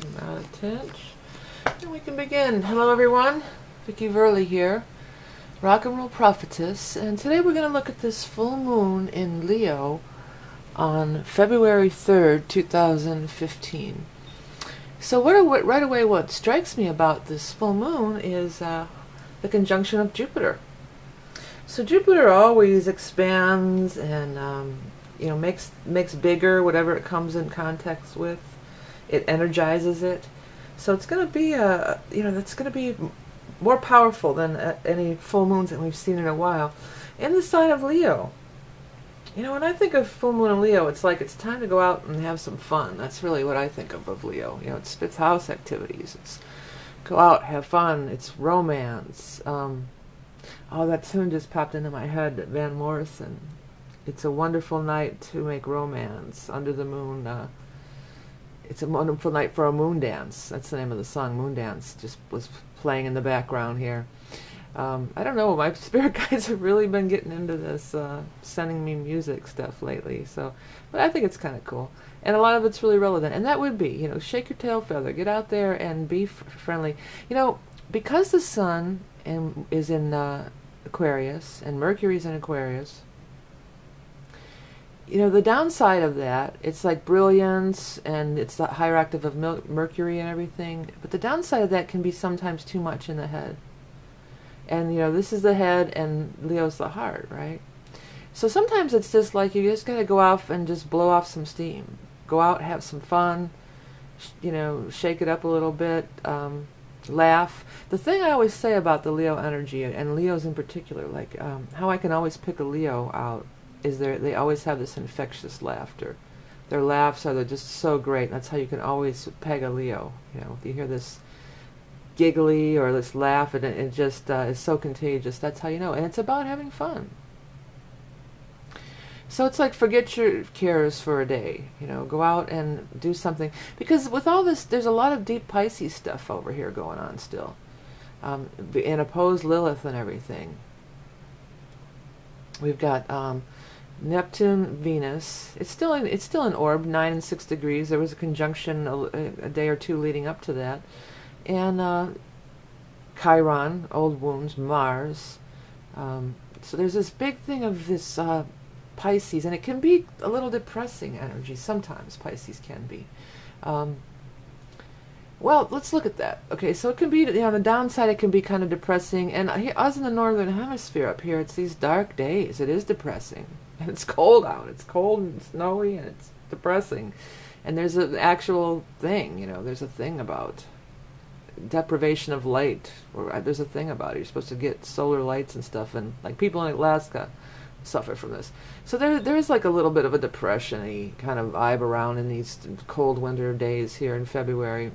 Zoom out a tinge. And we can begin. Hello everyone, Vicki Verley here, Rock and Roll Prophetess, and today we're going to look at this full moon in Leo on February 3rd, 2015. So right away what strikes me about this full moon is the conjunction of Jupiter. So Jupiter always expands and makes bigger whatever it comes in contact with. It energizes it. So it's going to be that's going to be more powerful than any full moons that we've seen in a while. In the sign of Leo. When I think of full moon in Leo, it's like it's time to go out and have some fun. That's really what I think of Leo. It's fifth house activities. It's go out, have fun. It's romance. Oh, that tune just popped into my head, Van Morrison. It's a wonderful night to make romance under the moon. It's a wonderful night for a moon dance. That's the name of the song, Moon Dance. Just was playing in the background here. I don't know, my spirit guides have really been getting into this, sending me music stuff lately. But I think it's kind of cool. And a lot of it's really relevant. And that would be, shake your tail feather. Get out there and be friendly. Because the sun is in Aquarius and Mercury's in Aquarius, the downside of that, it's like brilliance and it's the higher octave of Mercury and everything. But the downside of that can be sometimes too much in the head. And, this is the head and Leo's the heart, right? So sometimes it's just like you just got to go off and just blow off some steam. Go out, have some fun, shake it up a little bit, laugh. The thing I always say about the Leo energy, and Leos in particular, like how I can always pick a Leo out, is they always have this infectious laughter. Their laughs are just so great. That's how you can always peg a Leo. If you hear this giggly or this laugh, and it just is so contagious, that's how you know. And it's about having fun. So it's like forget your cares for a day. Go out and do something. Because with all this, there's a lot of deep Pisces stuff over here going on still. And opposed Lilith and everything. We've got Neptune, Venus. It's still an orb, 9 and 6 degrees. There was a conjunction a day or two leading up to that. And Chiron, old wounds, Mars. So there's this big thing of this Pisces, and it can be a little depressing energy. Sometimes Pisces can be. Well, let's look at that. Okay, so it can be, on the downside, it can be kind of depressing. And us in the northern hemisphere up here, it's these dark days. It is depressing. And it's cold out. It's cold and snowy, and it's depressing. And there's an actual thing, there's a thing about deprivation of light. Or there's a thing about it. You're supposed to get solar lights and stuff, and like people in Alaska suffer from this. So there's like a little bit of a depression-y kind of vibe around in these cold winter days here in February,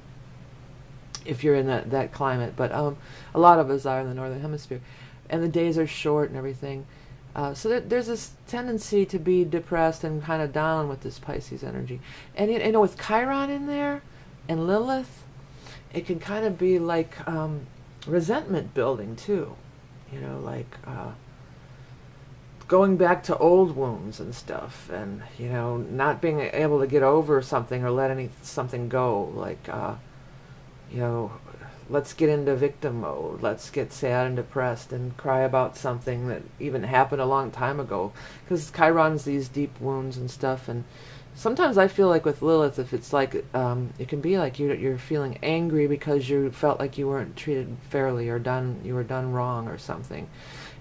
if you're in that climate. But a lot of us are in the northern hemisphere, and the days are short and everything. So there's this tendency to be depressed and kind of down with this Pisces energy. And with Chiron in there and Lilith, it can kind of be like resentment building too. Like going back to old wounds and stuff, and not being able to get over something or let something go. Like let's get into victim mode. Let's get sad and depressed and cry about something that even happened a long time ago. Because Chiron's these deep wounds and stuff. And sometimes I feel like with Lilith, if it's like, it can be like you're feeling angry because you felt like you weren't treated fairly or you were done wrong or something.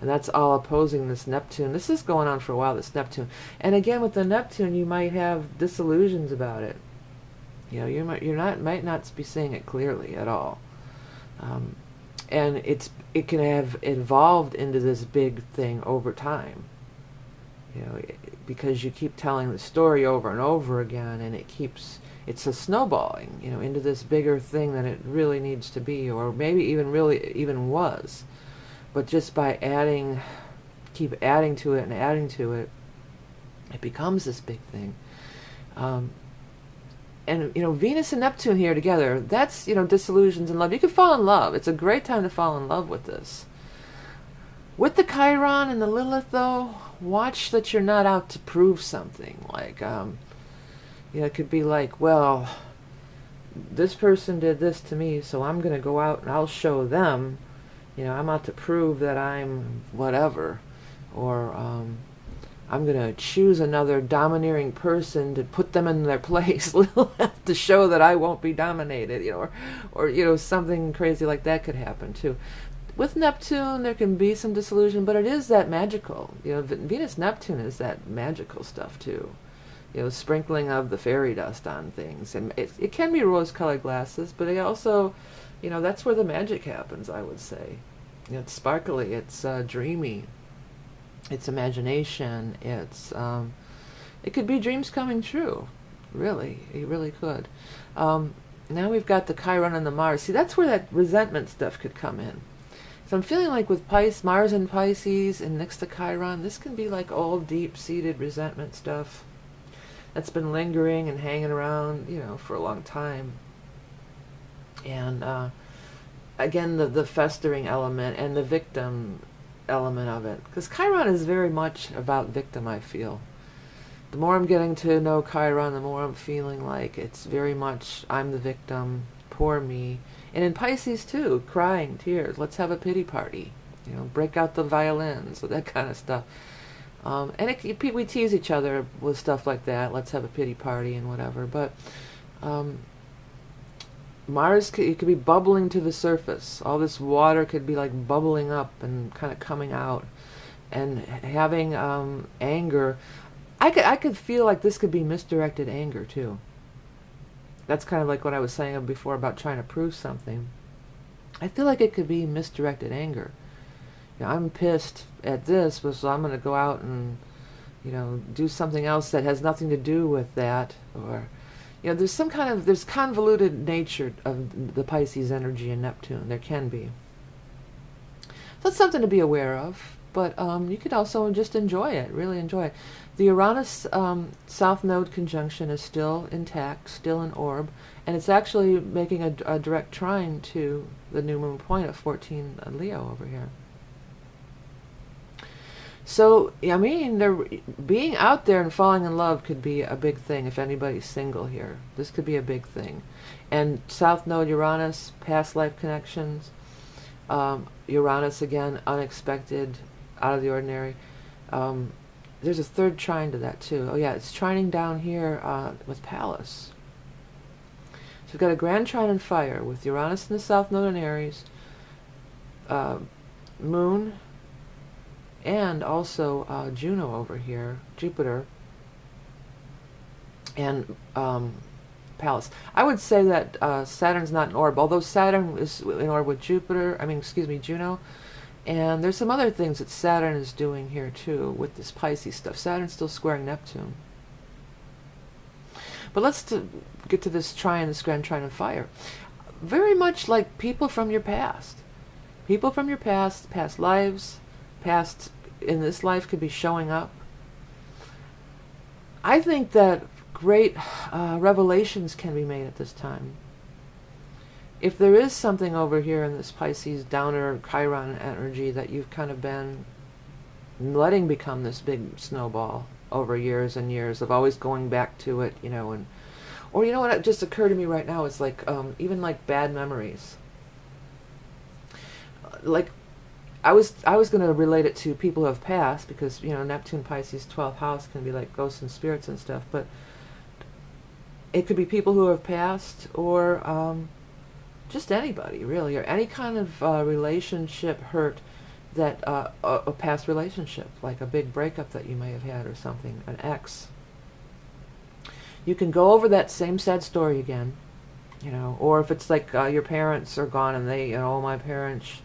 And that's all opposing this Neptune. This is going on for a while, this Neptune. And again, with the Neptune, you might have disillusions about it. You might not be seeing it clearly at all. And it can have evolved into this big thing over time. Because you keep telling the story over and over again, and it's a snowballing, into this bigger thing than it really needs to be, or maybe even was. But just by keep adding to it and adding to it, it becomes this big thing. And, Venus and Neptune here together, that's, disillusions and love. You can fall in love. It's a great time to fall in love with this. With the Chiron and the Lilith, though, watch that you're not out to prove something. Like, it could be like, well, this person did this to me, so I'm going to go out and I'll show them, I'm out to prove that I'm whatever, or I'm going to choose another domineering person to put them in their place to show that I won't be dominated, or something crazy like that could happen too. With Neptune, there can be some disillusion, but it is that magical. Venus-Neptune is that magical stuff too. Sprinkling of the fairy dust on things. And it can be rose-colored glasses, but it also, that's where the magic happens, I would say. It's sparkly, it's dreamy, it's imagination, it could be dreams coming true. Really, it really could. Now we've got the Chiron and the Mars. See, that's where that resentment stuff could come in. So I'm feeling like with Mars and Pisces and next to Chiron, this can be like old deep-seated resentment stuff that's been lingering and hanging around, for a long time. And again, the festering element and the victim element of it. Because Chiron is very much about victim, I feel. The more I'm getting to know Chiron, the more I'm feeling like it's very much, I'm the victim, poor me. And in Pisces too, crying, tears, let's have a pity party. Break out the violins, that kind of stuff. And we tease each other with stuff like that. Let's have a pity party and whatever. But Mars, it could be bubbling to the surface. All this water could be like bubbling up and kind of coming out. And having anger. I could feel like this could be misdirected anger too. That's kind of like what I was saying before about trying to prove something. I feel like it could be misdirected anger. I'm pissed at this, so I'm going to go out and, do something else that has nothing to do with that. Or, there's convoluted nature of the Pisces energy in Neptune. There can be. That's something to be aware of. But you could also just enjoy it, really enjoy it. The Uranus South Node conjunction is still intact, still an orb, and it's actually making a direct trine to the new moon point at 14 Leo over here. So, being out there and falling in love could be a big thing if anybody's single here. This could be a big thing. And South Node Uranus, past life connections. Uranus, again, unexpected, out of the ordinary. There's a third trine to that too. Oh yeah, it's trining down here with Pallas. So we've got a grand trine in fire with Uranus in the South Node in Aries, Moon, and also Juno over here, Jupiter, and Pallas. I would say that Saturn's not an orb, although Saturn is in orb with Juno. And there's some other things that Saturn is doing here too with this Pisces stuff. Saturn's still squaring Neptune. But let's get to this trine, this grand trine of fire. Very much like people from your past. People from your past, past lives, past in this life could be showing up. I think that great revelations can be made at this time. If there is something over here in this Pisces downer Chiron energy that you've kind of been letting become this big snowball over years and years of always going back to it, or what just occurred to me right now is like even like bad memories. Like I was going to relate it to people who have passed because Neptune Pisces 12th house can be like ghosts and spirits and stuff, but it could be people who have passed or just anybody really, or any kind of relationship hurt that a past relationship, like a big breakup that you may have had or something, an ex. You can go over that same sad story again, or if it's like your parents are gone and they, my parents,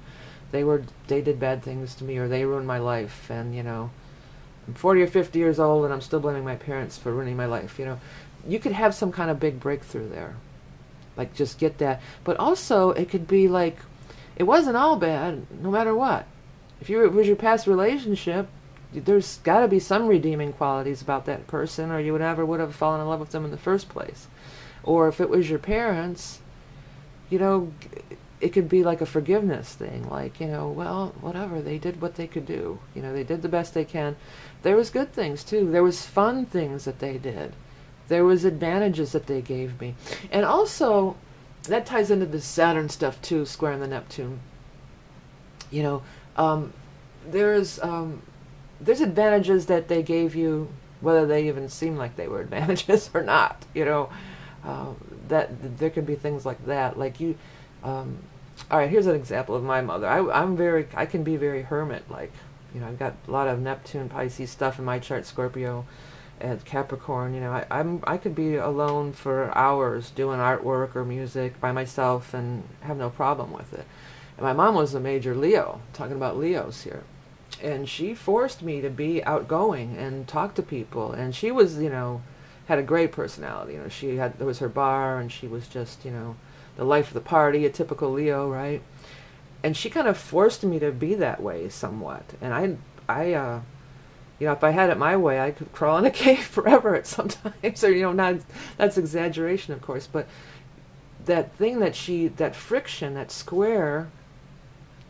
they did bad things to me or they ruined my life, and I'm 40 or 50 years old and I'm still blaming my parents for ruining my life. You could have some kind of big breakthrough there. Like, just get that. But also, it could be like, it wasn't all bad, no matter what. If it was your past relationship, there's got to be some redeeming qualities about that person, or you never would have fallen in love with them in the first place. Or if it was your parents, it could be like a forgiveness thing. Like, well, whatever, they did what they could do. They did the best they can. There was good things, too. There was fun things that they did. There was advantages that they gave me. And also, that ties into the Saturn stuff too, squaring the Neptune. You know, there's advantages that they gave you, whether they even seem like they were advantages or not. You know, that there can be things like that. Like you, all right. Here's an example of my mother. I can be very hermit. Like, you know, I've got a lot of Neptune, Pisces stuff in my chart, Scorpio, and Capricorn. You know, I could be alone for hours doing artwork or music by myself and have no problem with it. And my mom was a major Leo, talking about Leos here. And she forced me to be outgoing and talk to people. And she was, you know, had a great personality. You know, there was her bar, and she was just, you know, the life of the party, a typical Leo, right? And she kind of forced me to be that way somewhat. And you know, if I had it my way, I could crawl in a cave forever at sometimes. Or, you know, that's exaggeration, of course. But that thing that friction, that square,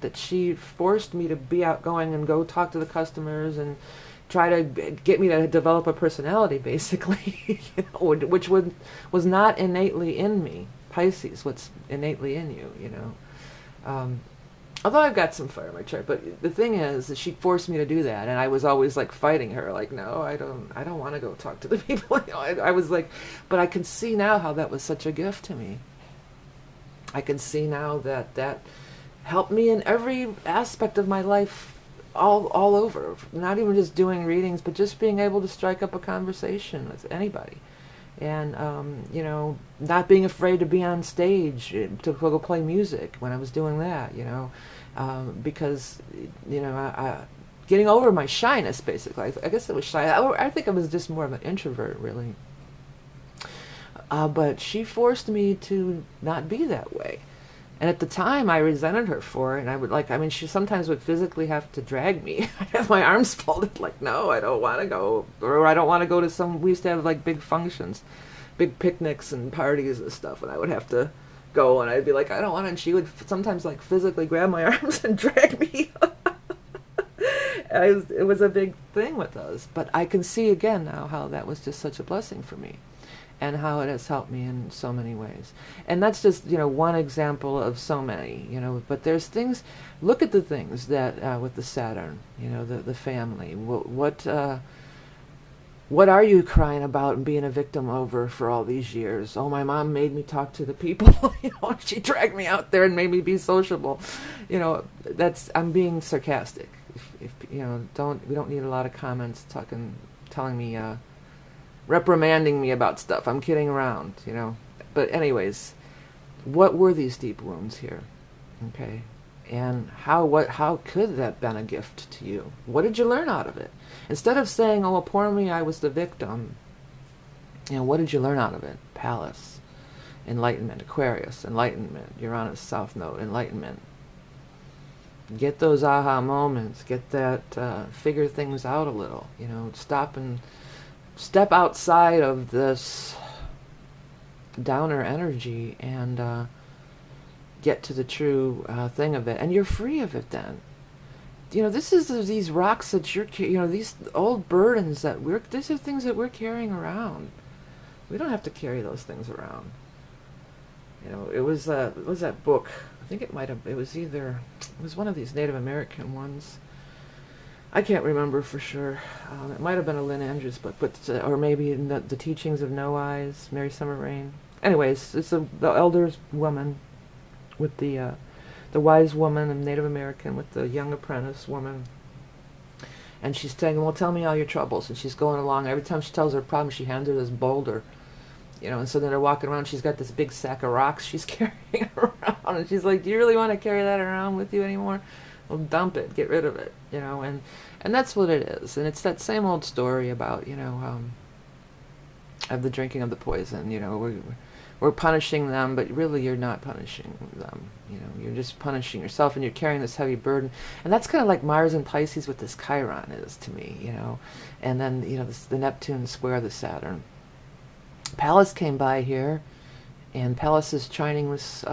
that she forced me to be outgoing and go talk to the customers and try to get me to develop a personality, basically, you know, which was not innately in me. Pisces, what's innately in you, you know. Although I've got some fire in my chart, but the thing is that she forced me to do that, and I was always like fighting her, like, no, I don't want to go talk to the people. You know, I was like, but I can see now how that was such a gift to me. I can see now that helped me in every aspect of my life, all over. Not even just doing readings, but just being able to strike up a conversation with anybody. And, you know, not being afraid to be on stage, to go play music when I was doing that, you know, because, you know, getting over my shyness, basically. I guess it was shy. I think I was just more of an introvert, really. But she forced me to not be that way. And at the time, I resented her for it. And I would she sometimes would physically have to drag me. I have my arms folded, like, no, I don't want to go. Or I don't want to go to we used to have, like, big functions, big picnics and parties and stuff. And I would have to go, and I'd be like, I don't want to. And she would sometimes, like, physically grab my arms and drag me. It was a big thing with us. But I can see again now how that was just such a blessing for me, and how it has helped me in so many ways. And that's just, you know, one example of so many, you know. But there's things, look at the things that, with the Saturn, you know, the family. What are you crying about and being a victim over for all these years? Oh, my mom made me talk to the people. You know, she dragged me out there and made me be sociable. You know, I'm being sarcastic. If you know, we don't need a lot of comments telling me, reprimanding me about stuff. I'm kidding around, you know. But anyways, what were these deep wounds here? Okay. And how could that have been a gift to you? What did you learn out of it? Instead of saying, oh, well, poor me, I was the victim, you know, what did you learn out of it? Palace, enlightenment, Aquarius, enlightenment, Uranus, South Node, enlightenment. Get those aha moments, get that, figure things out a little, you know, step outside of this downer energy and get to the true thing of it, and you're free of it then. You know, this is these rocks that you know, these old burdens that these are things that we're carrying around. We don't have to carry those things around. You know, it was that book. I think it was one of these Native American ones. I can't remember for sure. It might have been a Lynn Andrews book, or maybe in the Teachings of No Eyes, Mary Summer Rain. Anyways, it's the elder woman with the wise woman and Native American with the young apprentice woman. And she's saying, well, tell me all your troubles. And she's going along. Every time she tells her problem, she hands her this boulder. You know, and so then they're walking around. She's got this big sack of rocks she's carrying around. And she's like, do you really want to carry that around with you anymore? Well, dump it. Get rid of it. You know, and that's what it is. And it's that same old story about, you know, of the drinking of the poison. You know, we're punishing them, but really you're not punishing them. You know, you're just punishing yourself, and you're carrying this heavy burden. And that's kind of like Mars and Pisces with this Chiron is to me, you know. And then, you know, the Neptune square the Saturn. Pallas came by here, and Pallas is trining this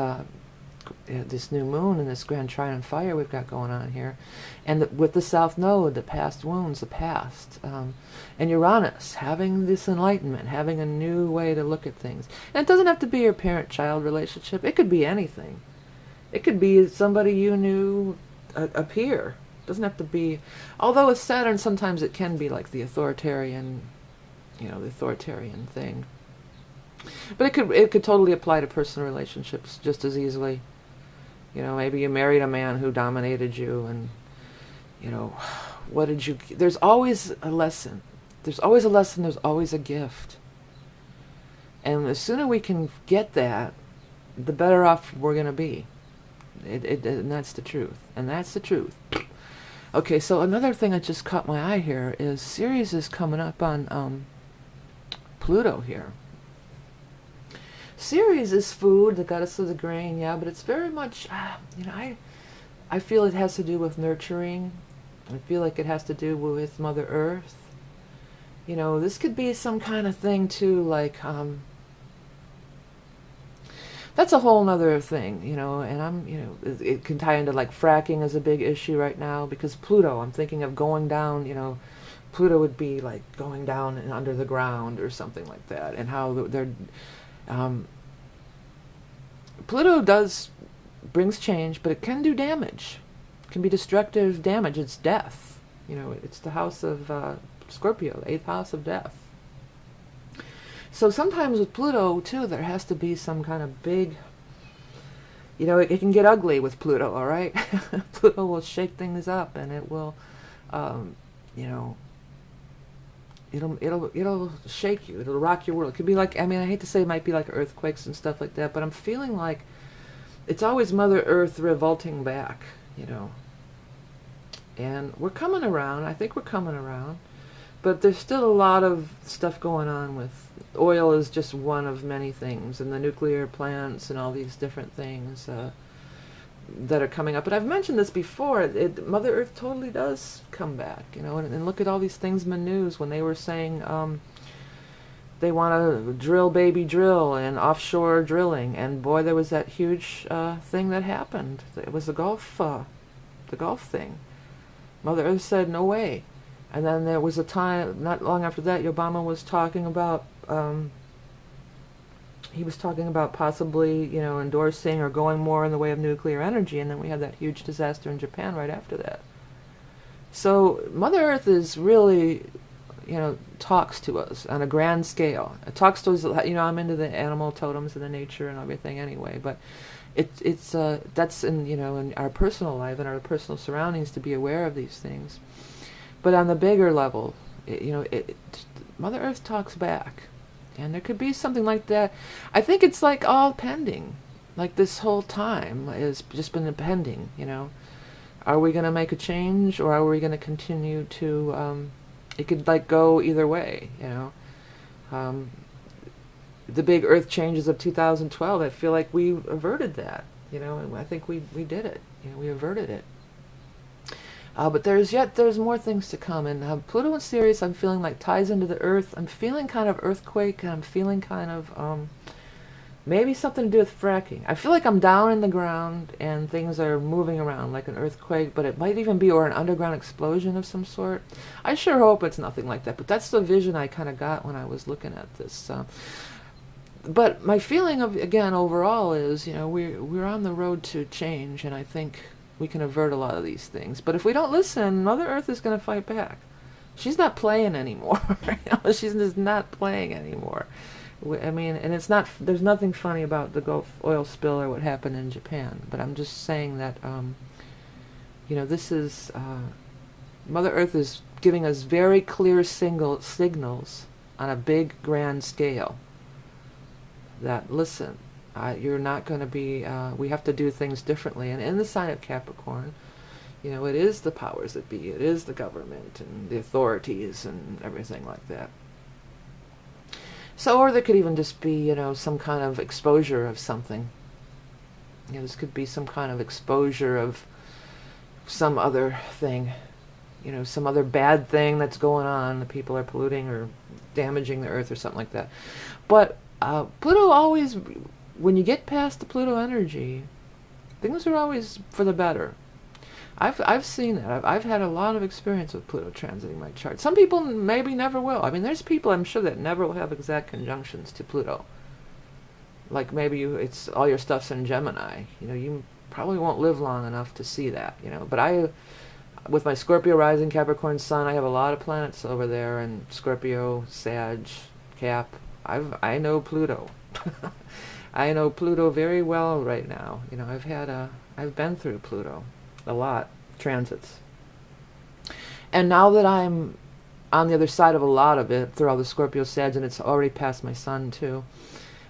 this new moon and this grand trine and fire we've got going on here, and with the South Node, the past wounds, the past, and Uranus having this enlightenment, having a new way to look at things. And it doesn't have to be your parent-child relationship. It could be anything. It could be somebody you knew, a peer. It doesn't have to be, although with Saturn sometimes it can be like the authoritarian, the authoritarian thing. But it could totally apply to personal relationships just as easily. Maybe you married a man who dominated you, and what did you? There's always a lesson. There's always a lesson. There's always a gift. And the sooner we can get that, the better off we're going to be. And that's the truth. And that's the truth. Okay, so another thing that just caught my eye here is Ceres is coming up on Pluto here. Ceres is food, the goddess of the grain, yeah, but it's very much, I feel it has to do with nurturing. I feel like it has to do with Mother Earth. This could be some kind of thing too, like, that's a whole nother thing, and it can tie into like fracking is a big issue right now, because Pluto, I'm thinking of going down, Pluto would be like going down and under the ground or something like that, and how they're, Pluto brings change, but it can do damage. It can be destructive damage. It's death. It's the house of Scorpio, the 8th house of death. So sometimes with Pluto, too, there has to be some kind of big, it can get ugly with Pluto, all right? Pluto will shake things up, and it will, it'll shake you. It'll rock your world. It could be like, I hate to say it might be like earthquakes and stuff like that, but I'm feeling like it's always Mother Earth revolting back, And we're coming around. I think we're coming around. But there's still a lot of stuff going on with oil is just one of many things, and the nuclear plants and all these different things that are coming up. But I've mentioned this before. Mother Earth totally does come back, and look at all these things in the news when they were saying they want to drill baby drill and offshore drilling, and boy, there was that huge thing that happened. It was the Gulf thing. Mother Earth said no way. And then there was a time, not long after that, Obama was talking about, possibly, endorsing or going more in the way of nuclear energy, and then we had that huge disaster in Japan right after that. So Mother Earth is really, talks to us on a grand scale. It talks to us, I'm into the animal totems and the nature and everything anyway, but it's that's in our personal life and our personal surroundings to be aware of these things. But on the bigger level, Mother Earth talks back. And there could be something like that. I think it's like all pending. Like this whole time has just been pending, Are we going to make a change, or are we going to continue to, it could like go either way, The big Earth changes of 2012, I feel like we averted that, and I think we did it. We averted it. But there's more things to come, and Pluto and Ceres, I'm feeling like ties into the Earth. I'm feeling kind of earthquake, and I'm feeling kind of maybe something to do with fracking. I feel like I'm down in the ground, and things are moving around like an earthquake, but it might even be or an underground explosion of some sort. I sure hope it's nothing like that, but that's the vision I kind of got when I was looking at this. But my feeling of, again, overall is, we're on the road to change, and I think we can avert a lot of these things. But if we don't listen, Mother Earth is going to fight back. She's not playing anymore. She's just not playing anymore. And it's not, there's nothing funny about the Gulf oil spill or what happened in Japan. But I'm just saying that, this is, Mother Earth is giving us very clear signals on a big, grand scale that, listen, you're not going to be, we have to do things differently. And in the sign of Capricorn, it is the powers that be, it is the government and the authorities and everything like that. So, or there could even just be, some kind of exposure of something. This could be some kind of exposure of some other thing, some other bad thing that's going on. The people are polluting or damaging the Earth or something like that. But Pluto always, when you get past the Pluto energy, Things are always for the better. I've seen that. I've had a lot of experience with Pluto transiting my chart. Some people maybe never will. I mean, there's people I'm sure that never will have exact conjunctions to Pluto. Like maybe it's all your stuff's in Gemini. You know, you probably won't live long enough to see that. You know, but with my Scorpio rising, Capricorn sun, I have a lot of planets over there, and Scorpio, Sag, Cap. I know Pluto. I know Pluto very well right now. You know, I've been through Pluto a lot, transits. And now that I'm on the other side of a lot of it, through all the Scorpio, Sag, and it's already past my sun too,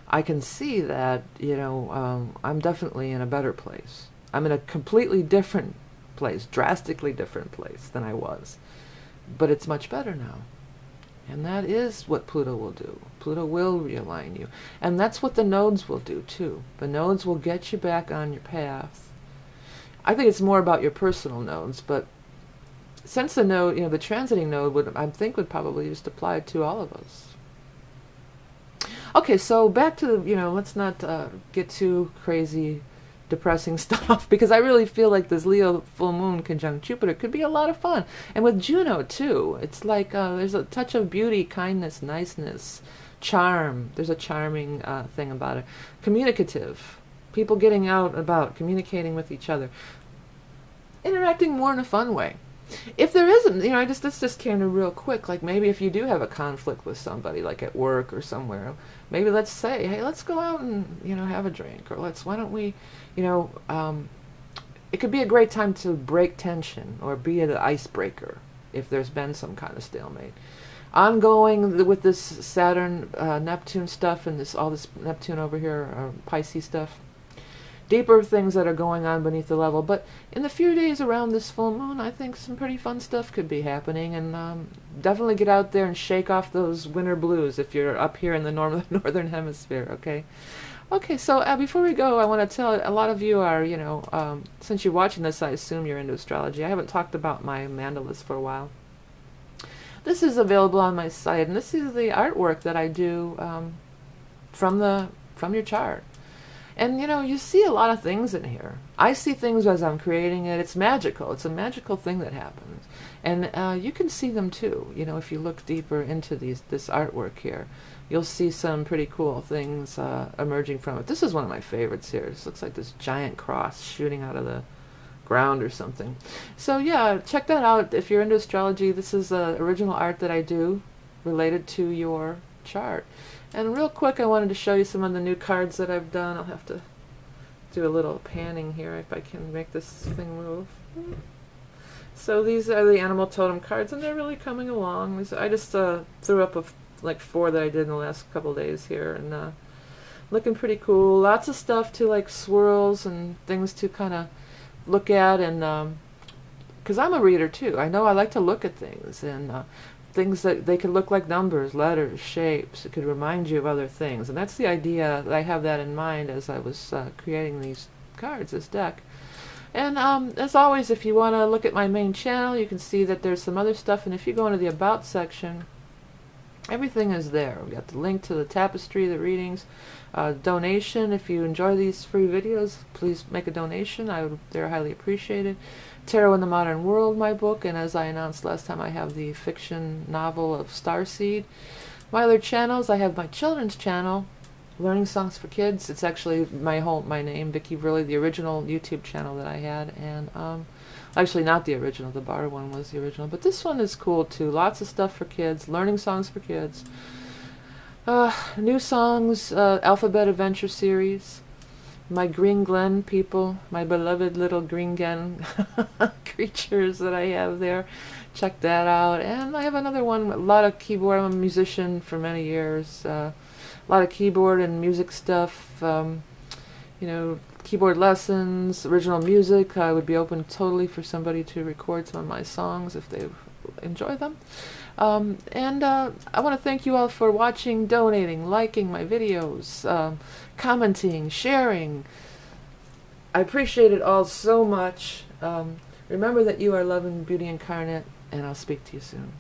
I can see that, you know, I'm definitely in a better place. I'm in a completely different place, drastically different place than I was. But it's much better now. And that is what Pluto will do. Pluto will realign you. And that's what the nodes will do too. The nodes will get you back on your path. I think it's more about your personal nodes, but since the node, you know, the transiting node would, I think, would probably just apply to all of us. Okay, so back to, you know, let's not get too crazy, depressing stuff, because I really feel like this Leo full moon conjunct Jupiter could be a lot of fun. And with Juno too, it's like there's a touch of beauty, kindness, niceness, charm. There's a charming thing about it. Communicative. People getting out about, communicating with each other. Interacting more in a fun way. If there isn't, you know, this just came to real quick, like maybe if you do have a conflict with somebody, like at work or somewhere, maybe let's say, hey, let's go out and, you know, have a drink, or why don't we, you know, it could be a great time to break tension or be an icebreaker if there's been some kind of stalemate. Ongoing with this Saturn, Neptune stuff, and all this Neptune over here, Pisces stuff. Deeper things that are going on beneath the level, but in the few days around this full moon, I think some pretty fun stuff could be happening, and definitely get out there and shake off those winter blues if you're up here in the northern hemisphere. Okay, so before we go, I want to tell, a lot of you are, you know, since you're watching this, I assume you're into astrology. I haven't talked about my mandalas for a while. This is available on my site, and this is the artwork that I do from your chart. And, you know, you see a lot of things in here. I see things as I'm creating it. It's magical. It's a magical thing that happens. And you can see them too. You know, if you look deeper into this artwork here, you'll see some pretty cool things emerging from it. This is one of my favorites here. This looks like this giant cross shooting out of the ground or something. So yeah, check that out if you're into astrology. This is original art that I do related to your chart. And real quick, I wanted to show you some of the new cards that I've done. I'll have to do a little panning here if I can make this thing move. So these are the animal totem cards, and they're really coming along. I just threw up like 4 that I did in the last couple days here, and looking pretty cool. Lots of stuff to like swirls and things to kind of look at, and because I'm a reader too. I know I like to look at things, and things that they could look like numbers, letters, shapes. It could remind you of other things. And that's the idea, that I have that in mind as I was creating these cards, this deck. And as always, if you want to look at my main channel, you can see that there's some other stuff. And if you go into the About section, everything is there. We got the link to the tapestry, the readings, donation. If you enjoy these free videos, please make a donation. They're highly appreciated. Tarot in the Modern World, my book, and as I announced last time, I have the fiction novel of Starseed. My other channels, I have my children's channel, Learning Songs for Kids. It's actually my name, Vicki Verley, the original YouTube channel that I had, and actually not the original, the bar one was the original, but this one is cool too. Lots of stuff for kids, Learning Songs for Kids, new songs, Alphabet Adventure series. My Green Glen people, my beloved little Green Glen creatures that I have there. Check that out. And I have another one, a lot of keyboard. I'm a musician for many years. A lot of keyboard and music stuff. You know, keyboard lessons, original music. I would be open totally for somebody to record some of my songs if they enjoy them. And I want to thank you all for watching, donating, liking my videos, commenting, sharing. I appreciate it all so much. Remember that you are love and beauty incarnate, and I'll speak to you soon.